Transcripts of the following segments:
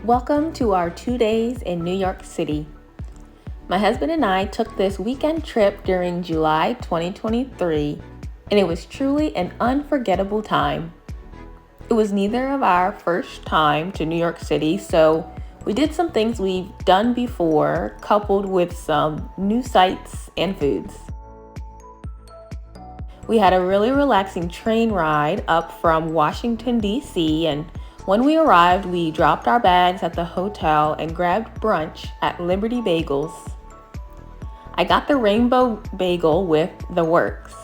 Welcome to our 2 days in New York City. My husband and I took this weekend trip during July 2023, and it was truly an unforgettable time. It was neither of our first time to New York City, so we did some things we've done before, coupled with some new sights and foods. We had a really relaxing train ride up from Washington, D.C., and when we arrived, we dropped our bags at the hotel and grabbed brunch at Liberty Bagels. I got the rainbow bagel with the works.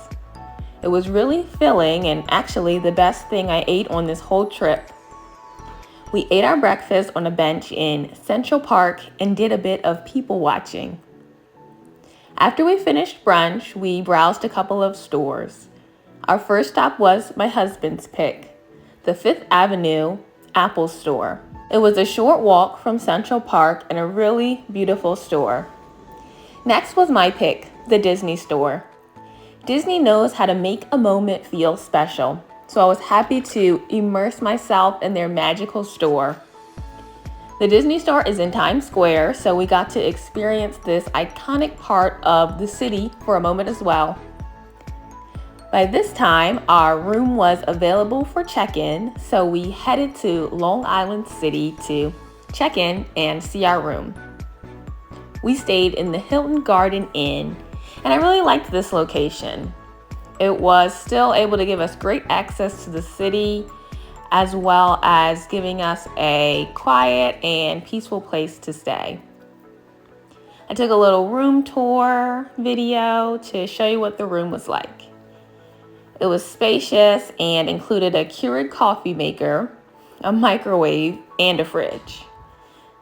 It was really filling and actually the best thing I ate on this whole trip. We ate our breakfast on a bench in Central Park and did a bit of people watching. After we finished brunch, we browsed a couple of stores. Our first stop was my husband's pick, the Fifth Avenue Apple store. It was a short walk from Central Park and a really beautiful store. Next was my pick, the Disney store. Disney knows how to make a moment feel special, so I was happy to immerse myself in their magical store. The Disney store is in Times Square, so we got to experience this iconic part of the city for a moment as well. By this time, our room was available for check-in, so we headed to Long Island City to check in and see our room. We stayed in the Hilton Garden Inn, and I really liked this location. It was still able to give us great access to the city, as well as giving us a quiet and peaceful place to stay. I took a little room tour video to show you what the room was like. It was spacious and included a Keurig coffee maker, a microwave, and a fridge.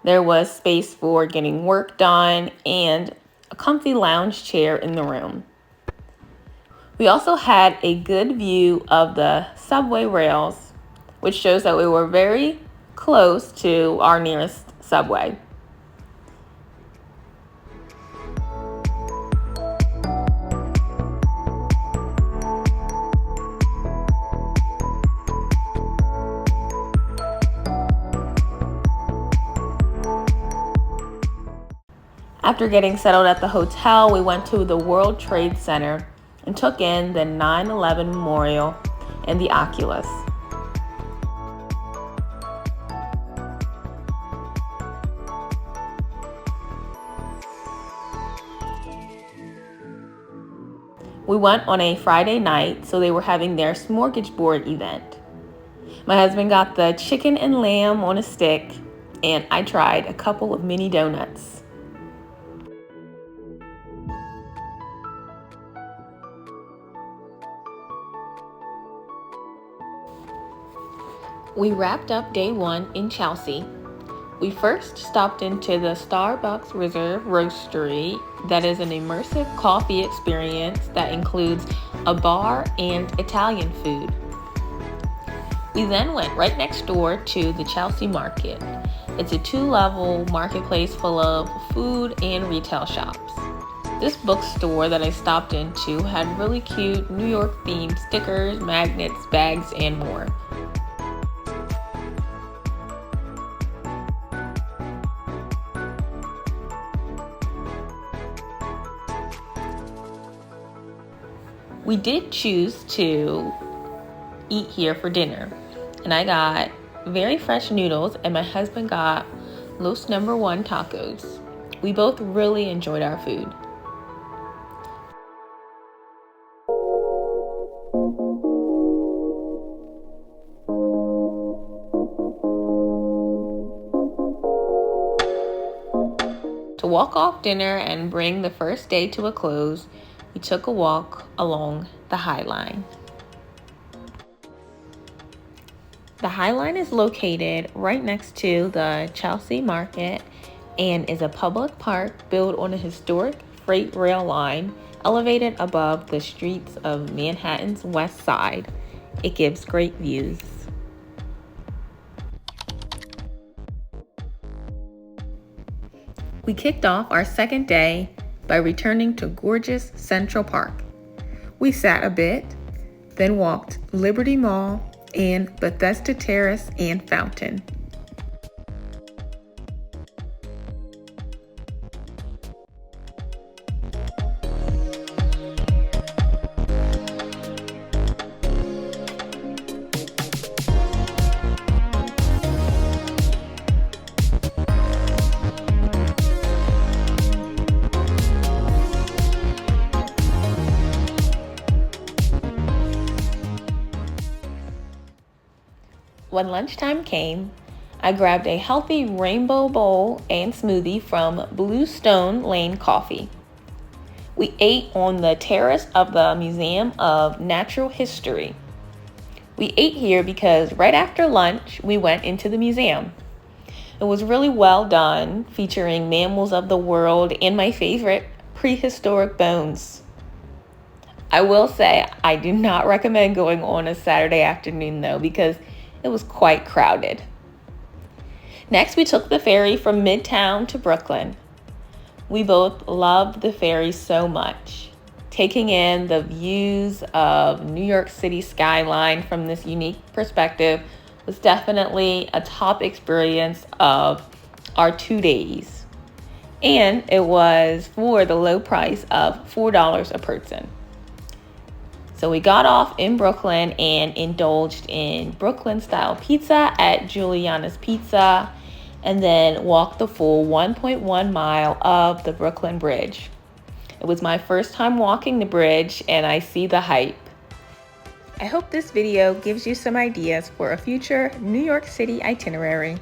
There was space for getting work done and a comfy lounge chair in the room. We also had a good view of the subway rails, which shows that we were very close to our nearest subway. After getting settled at the hotel, we went to the World Trade Center and took in the 9/11 Memorial and the Oculus. We went on a Friday night, so they were having their smorgasbord event. My husband got the chicken and lamb on a stick, and I tried a couple of mini donuts. We wrapped up day one in Chelsea. We first stopped into the Starbucks Reserve Roastery, that is an immersive coffee experience that includes a bar and Italian food. We then went right next door to the Chelsea Market. It's a 2-level marketplace full of food and retail shops. This bookstore that I stopped into had really cute New York themed stickers, magnets, bags, and more. We did choose to eat here for dinner, and I got very fresh noodles and my husband got Los No. 1 tacos. We both really enjoyed our food. To walk off dinner and bring the first day to a close, we took a walk along the High Line. The High Line is located right next to the Chelsea Market and is a public park built on a historic freight rail line elevated above the streets of Manhattan's West Side. It gives great views. We kicked off our second day by returning to gorgeous Central Park. We sat a bit, then walked Liberty Mall and Bethesda Terrace and Fountain. When lunchtime came, I grabbed a healthy rainbow bowl and smoothie from Bluestone Lane Coffee. We ate on the terrace of the Museum of Natural History. We ate here because right after lunch, we went into the museum. It was really well done, featuring mammals of the world and my favorite, prehistoric bones. I will say I do not recommend going on a Saturday afternoon though, because it was quite crowded. Next, we took the ferry from Midtown to Brooklyn. We both loved the ferry so much. Taking in the views of New York City skyline from this unique perspective was definitely a top experience of our 2 days. And it was for the low price of $4 a person. So we got off in Brooklyn and indulged in Brooklyn style pizza at Julianna's Pizza, and then walked the full 1.1 mile of the Brooklyn Bridge. It was my first time walking the bridge and I see the hype. I hope this video gives you some ideas for a future New York City itinerary.